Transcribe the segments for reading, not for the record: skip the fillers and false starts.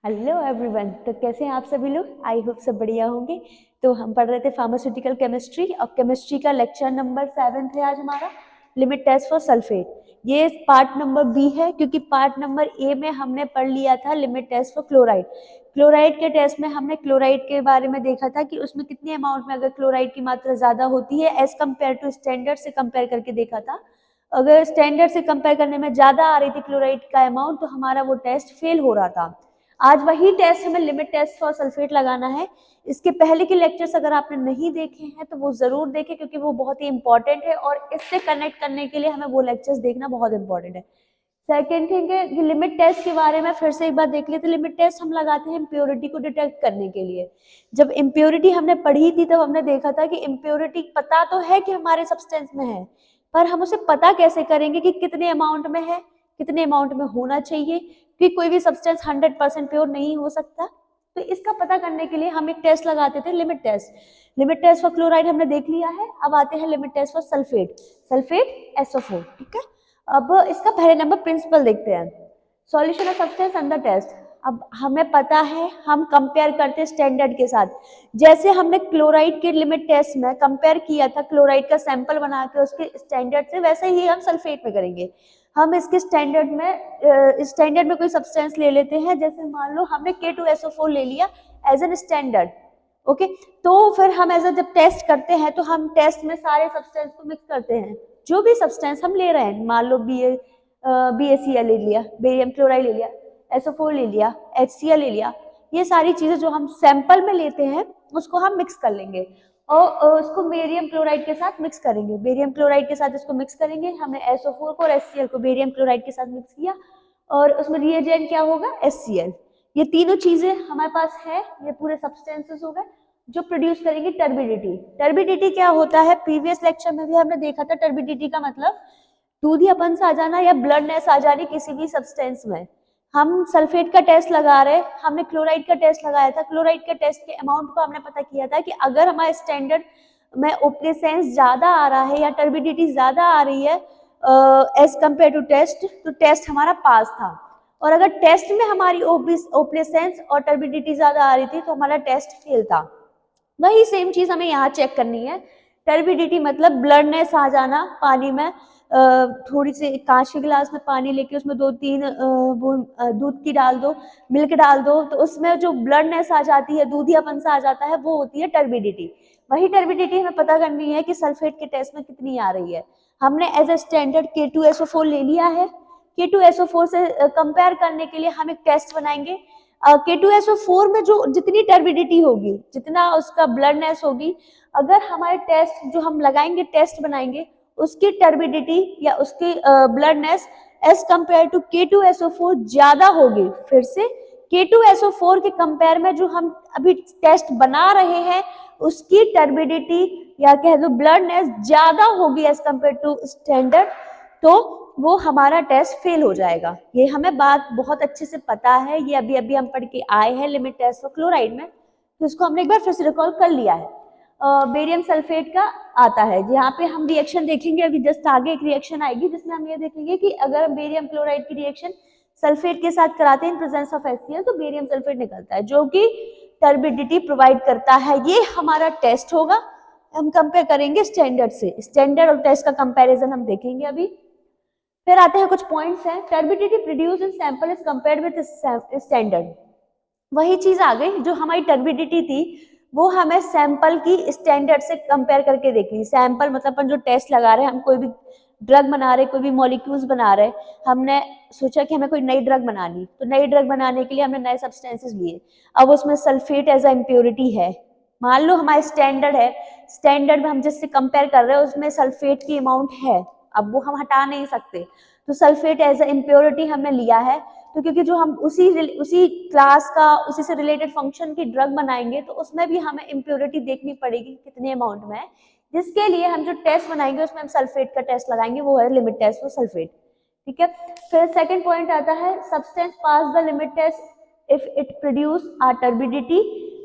Hello everyone. तो कैसे हैं आप सभी लोग? आई होप सब बढ़िया होंगे। तो हम पढ़ रहे थे फार्मास्यूटिकल केमिस्ट्री और केमिस्ट्री का लेक्चर नंबर 7 है आज हमारा, लिमिट टेस्ट फॉर सल्फेट। ये पार्ट नंबर बी है क्योंकि पार्ट नंबर ए में हमने पढ़ लिया था limit test for chloride. Chloride के टेस्ट में हमने क्लोराइड के बारे में देखा था कि उसमें कितने अमाउंट में अगर क्लोराइड की मात्रा ज़्यादा होती है एज कम्पेयर टू स्टैंडर्ड से कंपेयर करके देखा था। अगर स्टैंडर्ड से कंपेयर करने में ज़्यादा आ रही थी क्लोराइड का अमाउंट तो हमारा वो टेस्ट फेल हो रहा था। आज वही टेस्ट हमें लिमिट टेस्ट फॉर सल्फेट लगाना है। इसके पहले के लेक्चर्स अगर आपने नहीं देखे हैं तो वो जरूर देखें क्योंकि वो बहुत ही इंपॉर्टेंट है और इससे कनेक्ट करने के लिए हमें वो लेक्चर्स देखना बहुत इंपॉर्टेंट है। सेकेंड थिंग है कि लिमिट टेस्ट के बारे में फिर से एक बार देख लेते। लिमिट टेस्ट हम लगाते हैं इम्प्योरिटी को डिटेक्ट करने के लिए। जब इम्प्योरिटी हमने पढ़ी थी तब हमने देखा था कि इम्प्योरिटी पता तो है कि हमारे सब्सटेंस में है, पर हम उसे पता कैसे करेंगे कि कितने अमाउंट में है, कितने अमाउंट में होना चाहिए, कि कोई भी सब्सटेंस 100% प्योर नहीं हो सकता। तो इसका पता करने के लिए हम एक टेस्ट लगाते थे, limit test. Limit test for chloride हमने देख लिया है। अब आते हैं limit test for sulphate. Sulphate SO4, ठीक है। अब इसका पहले नंबर प्रिंसिपल देखते हैं, solution of substance under test. अब हमें पता है, हम कंपेयर करते हैं स्टैंडर्ड के साथ। जैसे हमने क्लोराइड के लिमिट टेस्ट में कंपेयर किया था क्लोराइड का सैंपल बना के उसके स्टैंडर्ड से, वैसे ही हम सल्फेट में करेंगे। हम इसके स्टैंडर्ड में कोई सब्सटेंस ले लेते हैं। जैसे मान लो हमने K2SO4 ले लिया एज एन स्टैंडर्ड, ओके। तो फिर हम जब टेस्ट करते हैं तो हम टेस्ट में सारे सब्सटेंस को मिक्स करते हैं। जो भी सब्सटेंस हम ले रहे हैं, मान लो BaCl ले लिया, बेरियम क्लोराइड ले लिया, SO4 ले लिया, HCl ले लिया, ये सारी चीजें जो हम सैंपल में लेते हैं उसको हम मिक्स कर लेंगे और उसको बेरियम क्लोराइड के साथ मिक्स करेंगे। बेरियम क्लोराइड के साथ इसको मिक्स करेंगे। हमने SO4 को और HCl को बेरियम क्लोराइड के साथ मिक्स किया और उसमें रिएजेंट क्या होगा? HCl। ये तीनों चीजें हमारे पास है, ये पूरे सब्सटेंसेस हो गए जो प्रोड्यूस करेंगे टर्बिडिटी। टर्बिडिटी क्या होता है? प्रीवियस लेक्चर में भी हमने देखा था। टर्बिडिटी का मतलब दूधियापन आ जाना या ब्लडनेस आ जानी किसी भी सब्सटेंस में। हम सल्फेट का टेस्ट लगा रहे, हमने क्लोराइड का टेस्ट लगाया था। क्लोराइड के टेस्ट के अमाउंट को हमने पता किया था कि अगर हमारे स्टैंडर्ड में ओप्लेसेंस ज्यादा आ रहा है या टर्बिडिटी ज्यादा आ रही है एज कंपेयर टू टेस्ट, तो टेस्ट हमारा पास था। और अगर टेस्ट में हमारी ओप्लेसेंस और टर्बिडिटी ज्यादा आ रही थी तो हमारा टेस्ट फेल था। वही सेम चीज हमें यहाँ चेक करनी है। टर्बिडिटी मतलब ब्लडनेस आ जाना पानी में। थोड़ी सी कांच के गिलास में पानी लेके उसमें 2-3 बूंद दूध की डाल दो, मिल्क डाल दो, तो उसमें जो ब्लडनेस आ जाती है, दूधियापन सा आ जाता है, वो होती है टर्बिडिटी। वही टर्बिडिटी हमें पता करनी है कि सल्फेट के टेस्ट में कितनी आ रही है। हमने एज ए स्टैंडर्ड K2SO4 ले लिया है। K2SO4 से कंपेयर करने के लिए हम एक टेस्ट बनाएंगे। K2SO4 में जो जितनी टर्बिडिटी होगी, जितना उसका ब्लडनेस होगी, अगर हमारे टेस्ट जो हम लगाएंगे, टेस्ट बनाएंगे, उसकी टर्बिडिटी या उसकी ब्लडनेस एज कंपेयर टू K2SO4 ज्यादा होगी। फिर से K2SO4 के कंपेयर में जो हम अभी टेस्ट बना रहे हैं उसकी टर्बिडिटी या कह दो ब्लडनेस ज्यादा होगी एज कंपेयर टू स्टैंडर्ड, तो वो हमारा टेस्ट फेल हो जाएगा। ये हमें बात बहुत अच्छे से पता है, ये अभी अभी हम पढ़ के आए हैं लिमिट टेस्ट फॉर क्लोराइड में, तो इसको हमने एक बार फिर से रिकॉल कर लिया है। बेरियम सल्फेट का आता है, यहाँ पे हम रिएक्शन देखेंगे। अभी जस्ट आगे एक रिएक्शन आएगी जिसमें हम ये देखेंगे कि अगर हम बेरियम क्लोराइड की रिएक्शन सल्फेट के साथ कराते हैं इन प्रेजेंस ऑफ HCl तो बेरियम सल्फेट निकलता है जो कि टर्बिडिटी प्रोवाइड करता है। ये हमारा टेस्ट होगा। हम कंपेयर करेंगे स्टैंडर्ड से। स्टैंडर्ड और टेस्ट का कंपैरिजन हम देखेंगे अभी। फिर आते हैं कुछ पॉइंट्स हैं। Turbidity produce in sample is compared with standard. वही चीज आ गई, जो हमारी टर्बिडिटी थी वो हमें सैंपल की स्टैंडर्ड से कंपेयर करके देखनी। सैंपल मतलब अपन जो टेस्ट लगा रहे हैं, हम कोई भी ड्रग बना रहे, कोई भी मॉलिक्यूल्स बना रहे, हमने सोचा कि हमें कोई नई ड्रग बनानी, तो नई ड्रग बनाने के लिए हमने नए सब्सटेंसेस लिए। अब उसमें सल्फेट एज अ इम्प्योरिटी है। मान लो हमारा स्टैंडर्ड है, स्टैंडर्ड में हम जिससे कंपेयर कर रहे हैं उसमें सल्फेट की अमाउंट है, अब वो हम हटा नहीं सकते, तो सल्फेट एज अ इम्प्योरिटी हमने लिया है। तो क्योंकि जो हम उसी क्लास का, उसी से रिलेटेड फंक्शन की ड्रग बनाएंगे तो उसमें भी हमें इम्प्योरिटी देखनी पड़ेगी कितने अमाउंट में है, जिसके लिए हम जो टेस्ट बनाएंगे उसमें हम सल्फेट का टेस्ट लगाएंगे, वो है लिमिट टेस्ट फॉर सल्फेट, ठीक है। फिर सेकंड पॉइंट आता है, substance pass the limit test if it produce a turbidity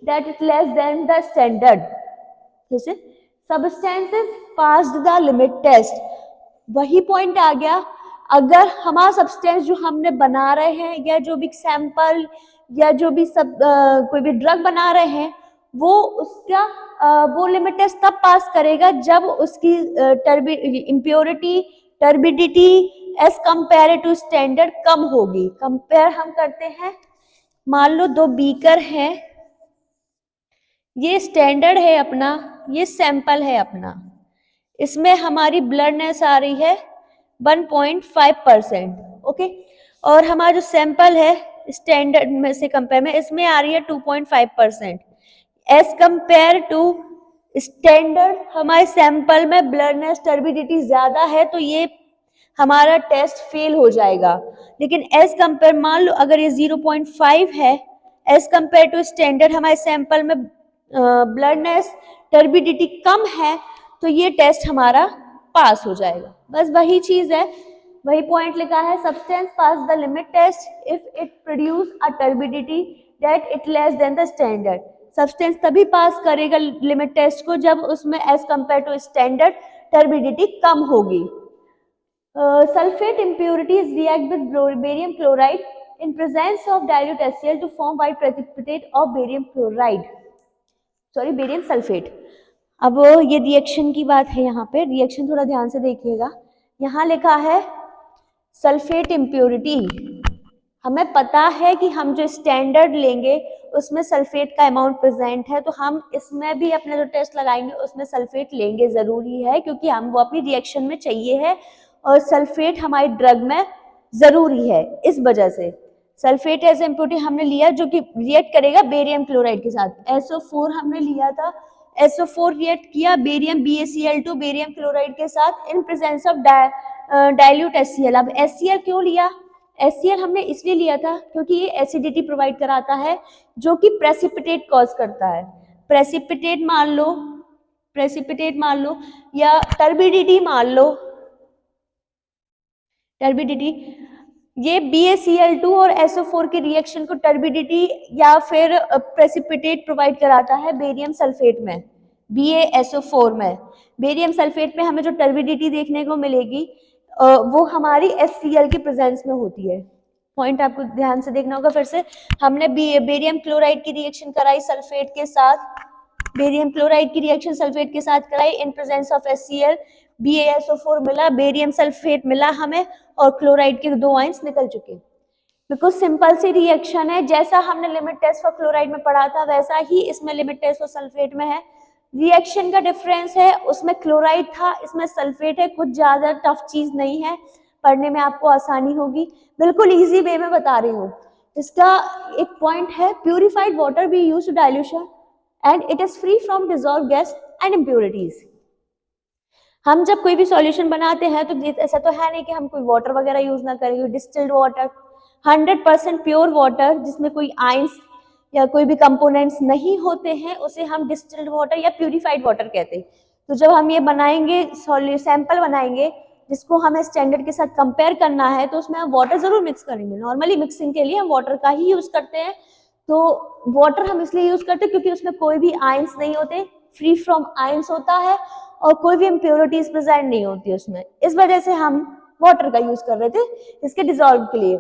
that is less than the standard. जैसे substances passed the limit test, वही पॉइंट आ गया। अगर हमारा सब्सटेंस जो हमने बना रहे हैं या जो भी सैंपल या जो भी सब कोई भी ड्रग बना रहे हैं वो उसका वो लिमिट टेस्ट तब पास करेगा जब उसकी impurity turbidity as compare to standard कम होगी। कंपेयर हम करते हैं, मान लो दो बीकर है, ये स्टैंडर्ड है अपना, ये सैंपल है अपना, इसमें हमारी ब्लडनेस आ रही है 1.5%, ओके, और हमारा जो सैंपल है स्टैंडर्ड में से कंपेयर में इसमें आ रही है 2.5%। एज कंपेयर टू स्टैंडर्ड हमारे सैंपल में ब्लडनेस टर्बिडिटी ज्यादा है तो ये हमारा टेस्ट फेल हो जाएगा। लेकिन एज कंपेयर मान लो अगर ये 0.5 है, एज कंपेयर टू स्टैंडर्ड हमारे सैंपल में ब्लडनेस टर्बिडिटी कम है तो ये टेस्ट हमारा पास हो जाएगा। बस वही चीज है, वही पॉइंट लिखा है, substance pass the limit test if it produce a turbidity that it less than the standard. Substance तभी पास करेगा लिमिट टेस्ट को जब उसमें as compare to standard turbidity कम होगी। Sulphate impurities react with barium chloride in presence of dilute HCl to form white precipitate of barium chloride, sorry barium sulphate. अब ये reaction की बात है, यहाँ पे रिएक्शन थोड़ा ध्यान से देखिएगा। यहाँ लिखा है सल्फेट इम्प्योरिटी, हमें पता है कि हम जो स्टैंडर्ड लेंगे उसमें सल्फेट का अमाउंट प्रेजेंट है, तो हम इसमें भी अपने जो टेस्ट लगाएंगे उसमें सल्फेट लेंगे, जरूरी है क्योंकि हम वो अपनी रिएक्शन में चाहिए है और सल्फेट हमारी ड्रग में जरूरी है। इस वजह से सल्फेट एज इम्प्योरिटी हमने लिया जो कि रिएक्ट करेगा बेरियम क्लोराइड के साथ। SO4 हमने लिया था, SO4 रिएक्ट किया बेरियम BaCl2 बेरियम क्लोराइड के साथ इन प्रेजेंस ऑफ डाइल्यूट HCl। अब HCl क्यों लिया? HCl हमने इसलिए लिया था क्योंकि ये एसिडिटी प्रोवाइड कराता है जो कि प्रेसिपिटेट कॉज करता है। प्रेसिपिटेट मान लो या टर्बिडिटी मान लो, टर्बिडिटी ये BaCl2 और SO4 के रिएक्शन को टर्बिडिटी या फिर प्रेसिपिटेट प्रोवाइड कराता है बेरियम सल्फेट में, BaSO4 में। बेरियम सल्फेट में हमें जो टर्बिडिटी देखने को मिलेगी वो हमारी HCl के प्रेजेंस में होती है। पॉइंट आपको ध्यान से देखना होगा फिर से। हमने बेरियम क्लोराइड की रिएक्शन कराई सल्फेट के साथ, बेरियम क्लोराइड की रिएक्शन सल्फेट के साथ कराई इन प्रेजेंस ऑफ HCl, BaSO4 मिला, बेरियम सल्फेट मिला हमें और क्लोराइड के दो आयंस निकल चुके। बिल्कुल सिंपल सी रिएक्शन है, जैसा हमने लिमिट टेस्ट फॉर क्लोराइड में पढ़ा था वैसा ही इसमें लिमिट टेस्ट फॉर सल्फेट में है। रिएक्शन का डिफरेंस है, उसमें क्लोराइड था, इसमें सल्फेट है। कुछ ज्यादा टफ चीज नहीं है, पढ़ने में आपको आसानी होगी, बिल्कुल इजी वे में बता रही हूँ। इसका एक पॉइंट है, purified water be used to dilution and it is free from dissolved gas and impurities. हम जब कोई भी सॉल्यूशन बनाते हैं तो ऐसा तो है नहीं कि हम कोई वाटर वगैरह यूज ना करेंगे। डिस्टिल्ड वाटर 100% प्योर वाटर जिसमें कोई आयंस या कोई भी कंपोनेंट्स नहीं होते हैं उसे हम डिस्टिल्ड वाटर या प्यूरिफाइड वाटर कहते हैं। तो जब हम ये बनाएंगे सैंपल बनाएंगे जिसको हमें स्टैंडर्ड के साथ कंपेयर करना है तो उसमें हम वाटर जरूर मिक्स करेंगे। नॉर्मली मिक्सिंग के लिए हम वाटर का ही यूज करते हैं। तो वाटर हम इसलिए यूज करते हैं क्योंकि उसमें कोई भी आयंस नहीं होते, फ्री फ्रॉम आयंस होता है और कोई भी इम्प्योरिटीज प्रेजेंट नहीं होती उसमें। इस वजह से हम वाटर का यूज कर रहे थे इसके डिसॉल्व के लिए।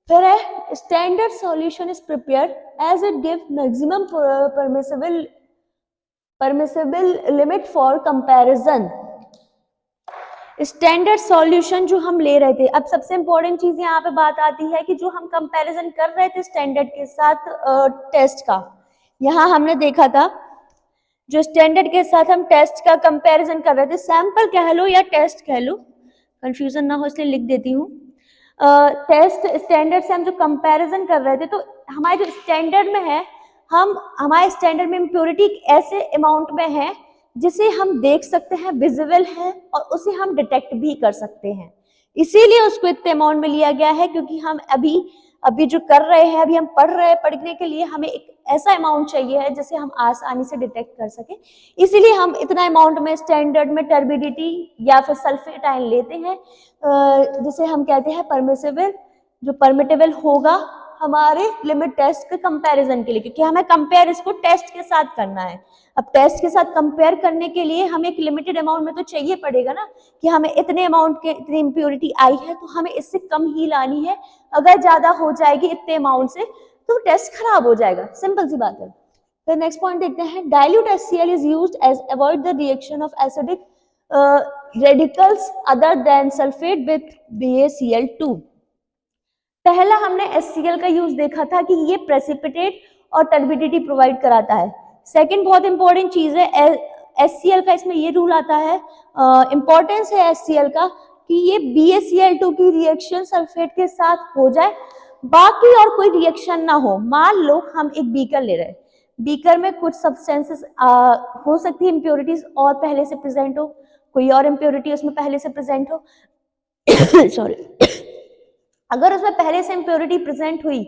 फिर है standard solution is prepared as it give maximum permissible limit for comparison. Standard solution जो हम ले रहे थे, अब सबसे इंपॉर्टेंट चीज यहाँ पे बात आती है कि जो हम कंपैरिजन कर रहे थे स्टैंडर्ड के साथ टेस्ट का, यहाँ हमने देखा था जो स्टैंडर्ड के साथ हम टेस्ट का कंपैरिजन कर रहे थे, सैंपल कह लो या टेस्ट कह लो, कंफ्यूजन ना हो इसलिए लिख देती हूँ। टेस्ट स्टैंडर्ड से हम जो कंपैरिजन कर रहे थे तो हमारे जो स्टैंडर्ड में है, हमारे स्टैंडर्ड में इम्प्योरिटी ऐसे अमाउंट में है जिसे हम देख सकते हैं, विजिबल है और उसे हम डिटेक्ट भी कर सकते हैं। इसीलिए उसको इतने अमाउंट में लिया गया है क्योंकि हम अभी जो कर रहे हैं, अभी हम पढ़ रहे हैं, पढ़ने के लिए हमें एक ऐसा अमाउंट चाहिए है जिसे हम आसानी से डिटेक्ट कर सकें। इसीलिए हम इतना अमाउंट में स्टैंडर्ड में टर्बिडिटी या फिर सल्फेट आयन लेते हैं जिसे हम कहते हैं परमिसिबल, जो परमिटेबल होगा हमारे लिमिट टेस्ट के कंपैरिजन के लिए, क्योंकि हमें कंपेयर इसको टेस्ट के साथ करना है। अब टेस्ट के साथ कंपेयर करने के लिए हमें एक लिमिटेड अमाउंट में तो चाहिए पड़ेगा ना कि हमें इतने अमाउंट के इतनी इम्प्योरिटी आई है तो हमें इससे कम ही लानी है। अगर ज्यादा हो जाएगी इतने अमाउंट से तो टेस्ट खराब हो जाएगा, सिंपल सी बात है। फिर नेक्स्ट पॉइंट देखते हैं, dilute HCl is used as avoid the reaction of acidic radicals other than sulphate with BaCl2। पहला हमने HCl का यूज देखा था कि ये प्रेसिपिटेट और टर्बिडिटी प्रोवाइड कराता है। सेकंड बहुत इंपॉर्टेंट चीज है HCl का, इसमें ये रूल आता है, इंपॉर्टेंस है HCl का कि ये BaCl2 की रिएक्शन सल्फेट के साथ हो जाए, बाकी और कोई रिएक्शन ना हो। मान लो हम एक बीकर ले रहे हैं, बीकर में कुछ सब्सटेंसेस हो सकती है इम्प्योरिटीज और पहले से प्रेजेंट हो, कोई और इम्प्योरिटी उसमें पहले से प्रेजेंट हो सॉरी अगर उसमें पहले से इम्प्योरिटी प्रेजेंट हुई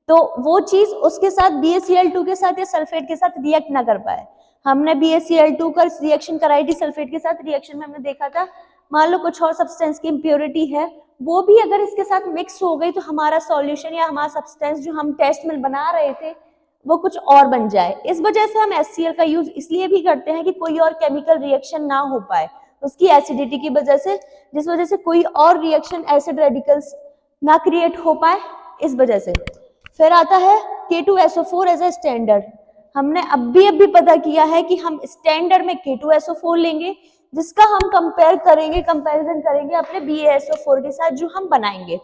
तो वो चीज उसके साथ BaCl2 के साथ या सल्फेट के साथ रिएक्ट ना कर पाए। हमने BaCl2 का रिएक्शन कराई थी सल्फेट के साथ, रिएक्शन में हमने देखा था मान लो कुछ और सब्सटेंस की इम्प्योरिटी है, वो भी अगर इसके साथ मिक्स हो गई तो हमारा सॉल्यूशन या हमारा सब्सटेंस जो हम टेस्ट में बना रहे थे वो कुछ और बन जाए। इस वजह से हम HCl का यूज इसलिए भी करते हैं कि कोई और केमिकल रिएक्शन ना हो पाए उसकी एसिडिटी की वजह से, जिस वजह से कोई और रिएक्शन एसिड रेडिकल्स ना क्रिएट हो पाए, इस वजह से। फिर आता है K2SO4 एज ए स्टैंडर्ड। हमने अभी पता किया है कि हम स्टैंडर्ड में K2SO4 लेंगे जिसका हम कंपैरिजन करेंगे अपने BaSO4 के साथ जो हम बनाएंगे।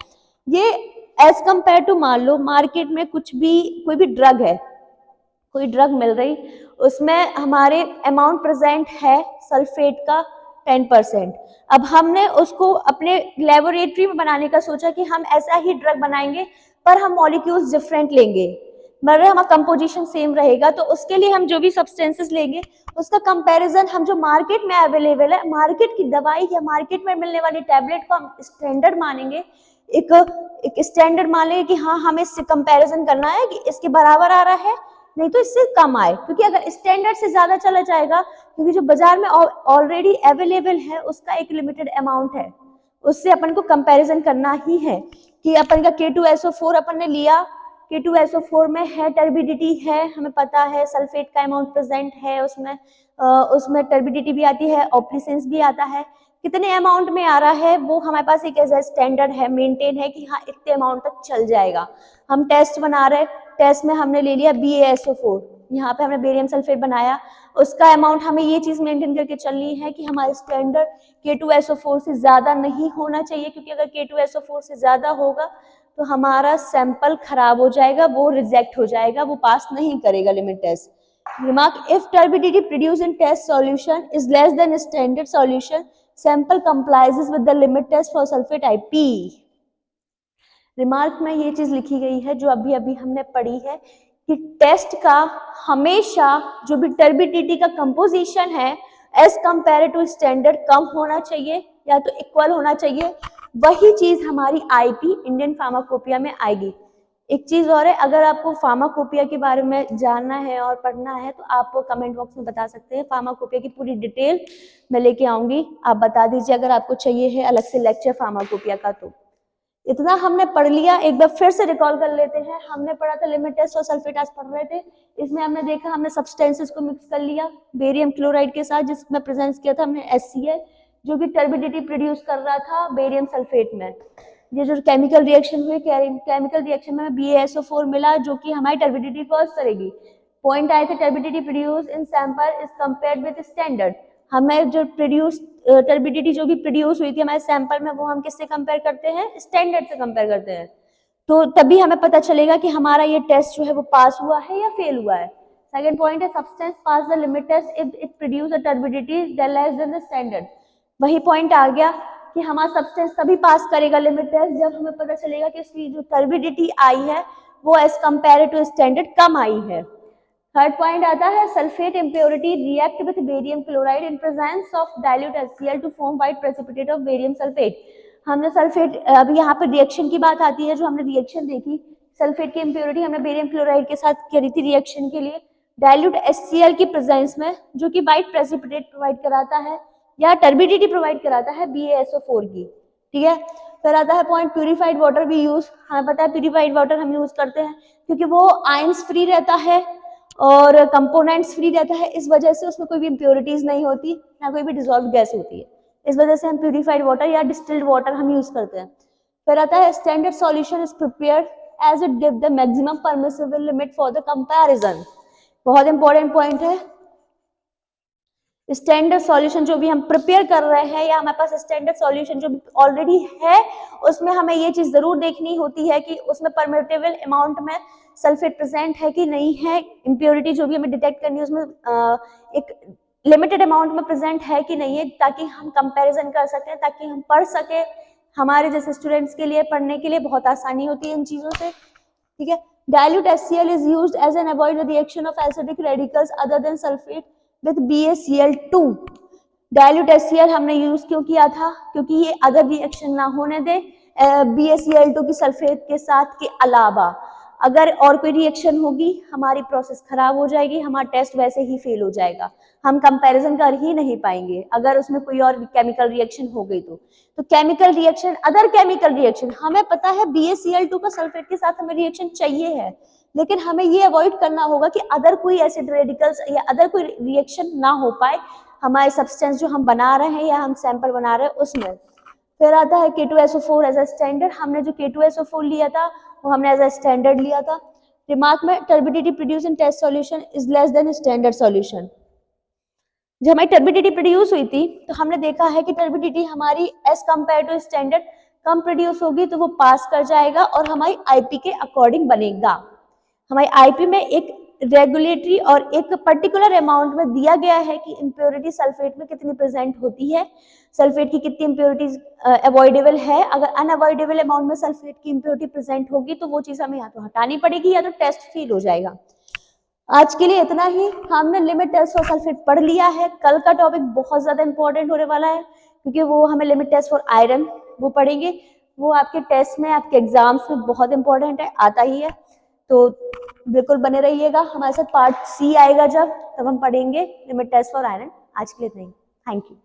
ये एज कंपेयर टू, मान लो मार्केट में कोई भी ड्रग है, कोई ड्रग मिल रही, उसमें हमारे अमाउंट प्रेजेंट है सल्फेट का 10%। अब हमने उसको अपने लेबोरेटरी में बनाने का सोचा कि हम ऐसा ही ड्रग बनाएंगे पर हम मॉलिक्यूल्स डिफरेंट लेंगे, मतलब हमारा कंपोजिशन सेम रहेगा। तो उसके लिए हम जो भी सब्सटेंसेस लेंगे उसका कंपैरिजन हम जो मार्केट में अवेलेबल है, मार्केट की दवाई या मार्केट में मिलने वाली टैबलेट को हम स्टैंडर्ड मानेंगे, एक स्टैंडर्ड मान लेंगे कि हाँ हमें इससे कंपैरिजन करना है कि इसके बराबर आ रहा है, नहीं तो इससे कम आए। क्योंकि अगर स्टैंडर्ड से ज्यादा चला जाएगा, क्योंकि जो बाजार में ऑलरेडी अवेलेबल है उसका एक लिमिटेड अमाउंट है, उससे अपन को कंपैरिजन करना ही है कि अपन का K2SO4 अपन ने लिया, K2SO4 में है टर्बिडिटी है, हमें पता है सल्फेट का अमाउंट प्रेजेंट है उसमें टर्बिडिटी भी आती है, ऑप्लिसेंस भी आता है, कितने अमाउंट में आ रहा है वो हमारे पास एक ऐसा स्टैंडर्ड है, मेंटेन है कि हाँ इतने अमाउंट तक चल जाएगा। हम टेस्ट बना रहे, टेस्ट में हमने ले लिया BaSO4, यहाँ पे हमने बेरियम सल्फेट बनाया, उसका अमाउंट हमें ये चीज मेंटेन करके चलनी है कि हमारे स्टैंडर्ड K2SO4 से ज्यादा नहीं होना चाहिए, क्योंकि अगर K2SO4 से ज्यादा होगा तो हमारा सैंपल खराब हो जाएगा, वो रिजेक्ट हो जाएगा, वो पास नहीं करेगा limit test. Remark, if turbidity produced in test solution is less than standard solution, sample complies with the limit test for sulfate IP। Remark में ये चीज लिखी गई है जो अभी हमने पढ़ी है कि टेस्ट का हमेशा जो भी टर्बिडिटी का कंपोजिशन है एज कंपेयर टू स्टैंडर्ड कम होना चाहिए या तो इक्वल होना चाहिए, वही चीज हमारी IP इंडियन फार्माकोपिया में आएगी। एक चीज और है, अगर आपको फार्माकोपिया के बारे में जानना है और पढ़ना है तो आप कमेंट बॉक्स में बता सकते हैं, फार्माकोपिया की पूरी डिटेल मैं लेके आऊंगी, आप बता दीजिए अगर आपको चाहिए है अलग से लेक्चर फार्माकोपिया का। तो इतना हमने पढ़ लिया, एक बार फिर से रिकॉल कर लेते हैं। हमने पढ़ा था लिमिट टेस्ट और सल्फेट आज पढ़ रहे थे, इसमें हमने देखा हमने सब्सटेंसेस को मिक्स कर लिया बेरियम क्लोराइड के साथ, जिसमें प्रेजेंस किया था हमने HCl जो कि टर्बिडिटी प्रोड्यूस कर रहा था बेरियम सल्फेट में। ये जो केमिकल रिएक्शन हुई, केमिकल रिएक्शन में BaSO4 मिला जो कि हमारी टर्बिडिटी कॉज करेगी। पॉइंट आए थे turbidity produce in sample is compared with standard. हमें जो टर्बिडिटी जो भी प्रोड्यूस हुई थी हमारे सैंपल में वो हम किससे कंपेयर करते हैं, स्टैंडर्ड से कंपेयर करते हैं। तो तभी हमें पता चलेगा कि हमारा ये टेस्ट जो है वो पास हुआ है या फेल हुआ है। सेकंड पॉइंट है substance pass the limit test if it produce a turbidity less than the standard. वही पॉइंट आ गया कि हमारा सब्सटेंस तभी पास करेगा लिमिट टेस्ट जब हमें पता चलेगा कि इसकी जो टर्बिडिटी आई है वो एज कंपेयर टू स्टैंडर्ड कम आई है। थर्ड पॉइंट आता है sulphate impurity react with barium chloride in presence of dilute HCl to form white precipitate of barium sulphate. हमने सल्फेट, अब यहाँ पे रिएक्शन की बात आती है, जो हमने रिएक्शन देखी सल्फेट की इम्प्योरिटी हमने बेरियम क्लोराइड के साथ करी थी रिएक्शन के लिए डाइल्यूट HCl की प्रेजेंस में, जो कि व्हाइट प्रेसिपिटेट प्रोवाइड कराता है या टर्बिडिटी प्रोवाइड कराता है BaSO4 की। ठीक है, फिर आता है पॉइंट प्यूरिफाइड वाटर भी यूज। हमें पता है प्यूरिफाइड वाटर हम यूज करते हैं क्योंकि वो आयंस फ्री रहता है और कंपोनेंट्स फ्री रहता है, इस वजह से उसमें कोई भी इम्प्योरिटीज नहीं होती, ना कोई भी डिसॉल्व गैस होती है, इस वजह से हम प्यूरिफाइड वाटर या डिस्टिल्ड वाटर हम यूज करते हैं। फिर आता है standard solution is prepared as it give the maximum permissible limit for the comparison. बहुत इंपॉर्टेंट पॉइंट है। स्टैंडर्ड सॉल्यूशन जो भी हम प्रिपेयर कर रहे हैं या हमारे पास स्टैंडर्ड सॉल्यूशन जो ऑलरेडी है, उसमें हमें ये चीज जरूर देखनी होती है कि उसमें परमिटेबल अमाउंट में सल्फेट प्रेजेंट है कि नहीं है, इम्प्योरिटी जो भी हमें डिटेक्ट करनी है उसमें एक लिमिटेड अमाउंट में प्रेजेंट है कि नहीं है, ताकि हम कंपैरिजन कर सकें, ताकि हम पढ़ सके। हमारे जैसे स्टूडेंट्स के लिए पढ़ने के लिए बहुत आसानी होती है इन चीजों से, ठीक है। Dilute HCl is used as an avoid the reaction of acidic radicals other than sulphate with BaCl2। Dilute HCl हमने यूज क्यों किया था? क्योंकि ये अदर रिएक्शन ना होने दे BaCl2 की सल्फेट के साथ के अलावा। अगर और कोई रिएक्शन होगी हमारी प्रोसेस खराब हो जाएगी, हमारा टेस्ट वैसे ही फेल हो जाएगा, हम कंपैरिजन कर ही नहीं पाएंगे अगर उसमें कोई और केमिकल रिएक्शन हो गई तो chemical reaction, other chemical reaction, हमें पता है BaCl2 का सल्फेट के साथ हमें रिएक्शन चाहिए है, लेकिन हमें ये अवॉइड करना होगा कि अदर कोई एसिड रेडिकल्स या अदर कोई रिएक्शन ना हो पाए हमारे सब्सटेंस जो हम बना रहे हैं या हम सैंपल बना रहे हैं उसमें। फिर आता है K2SO4 एज अ स्टैंडर्ड। हमने जो K2SO4 लिया था वो हमने एज अ स्टैंडर्ड लिया था। रिमार्क में turbidity produce in test solution is less than standard solution. जब हमारी टर्बिडिटी प्रोड्यूस हुई थी तो हमने देखा है कि टर्बिडिटी हमारी एज कंपेयर टू स्टैंडर्ड कम प्रोड्यूस होगी, तो वो पास कर जाएगा और हमारी आईपी के अकॉर्डिंग बनेगा। हमारी आईपी में एक रेगुलेटरी और एक पर्टिकुलर अमाउंट में दिया गया है कि इम्प्योरिटी सल्फेट में कितनी प्रेजेंट होती है, सल्फेट की कितनी इम्प्योरिटीज अवॉइडेबल है। अगर अनअवॉइडेबल अमाउंट में सल्फेट की इम्प्योरिटी प्रेजेंट होगी तो वो चीज हमें या तो हटानी पड़ेगी या तो टेस्ट फेल हो जाएगा। आज के लिए इतना ही। हमने लिमिट टेस्ट फॉर सल्फेट पढ़ लिया है। कल का टॉपिक बहुत ज्यादा इंपॉर्टेंट होने वाला है क्योंकि वो हमें लिमिट टेस्ट फॉर आयरन वो पढ़ेंगे। वो आपके टेस्ट में, आपके एग्जाम्स में बहुत इंपॉर्टेंट है, आता ही है, तो बिल्कुल बने रहिएगा हमारे साथ। पार्ट C आएगा जब, तब हम पढ़ेंगे लिमिट टेस्ट फॉर आयरन। आज के लिए इतना ही। Thank you.